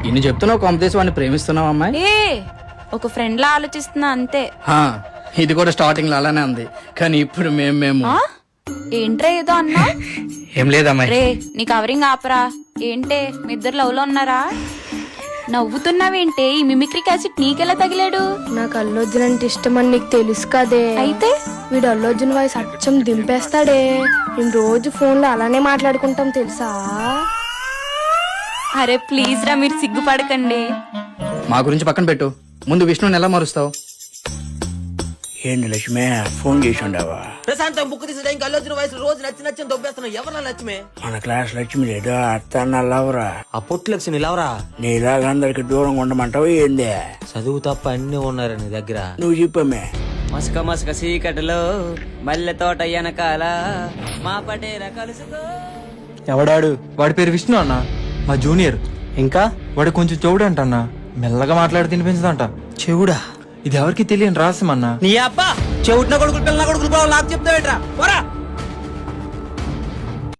ఇన్ని చెప్తున్నావు కాంపిటీస్ వాడిని ప్రేమిస్తున్నావు అమ్మాయి? ఒక ఫ్రెండ్ లా ఆలోచిస్తున్నా అంతే. ఇది కూడా స్టార్టింగ్ లో అలానే ఉంది, కానీ ఇప్పుడు మేము ఏంట్రా ఏదో అన్నా? ఏం లేదమ్మాయి. రే నీ కవరింగ్ ఆపరా. ఏంటే మీ ఇద్దరు లవ్ లో ఉన్నారా? నవ్వుతున్నావేంటే? ఈ మిమిక్రీ క్యాసెట్ నీకెలా తగిలాడు? నాకు అల్లు అర్జున్ అంటే ఇష్టం అని నీకు తెలుసు కదే. అయితే వీడు అల్లు అర్జున్ వాయిస్ అచ్చం దింపేస్తాడే. మేము రోజు ఫోన్ లో అలానే మాట్లాడుకుంటాం తెలుసా. అరే ప్లీజ్ రా, మీరు సిగ్గుపడకండి. మా గురించి పక్కన పెట్టు, ముందు విష్ణుని ఎలా మారుస్తావు? ఏంటి లక్ష్మి ఫోన్ చేసి ఉండవా? ప్రశాంతం బుక్ తీసే టైంకి అల్లు అర్జున్ వయసు రోజు నచ్చి దొబ్బేస్తున్నావు. ఎవరన్నా లక్ష్మి? మన క్లాస్ లక్ష్మి లేదు అత్త నల్లవరా. ఆ పొట్టు లక్ష్మి నిలవరా. నీలాగా అందరికి దూరంగా ఉండమంటావు ఏంది? చదువు తప్ప అన్ని ఉన్నారు నీ దగ్గర. నువ్వు చెప్పమే. మసక మసక చీకటిలో మల్లె తోట వెనకాల మా పటేర కలుసుకో. ఎవడాడు? వాడి పేరు విష్ణు అన్న, మా జూనియర్. ఇంకా వాడు కొంచెం చెవుడు అంట అన్న, మెల్లగా మాట్లాడి తినిపించదంట. చెవుడా? ఇది ఎవరికి తెలియని రహస్యం అన్న. నీ అబ్బా చెవుట్న కొడుకులు పిల్లల కొడుకులు నాకు చెప్తావేట్రా?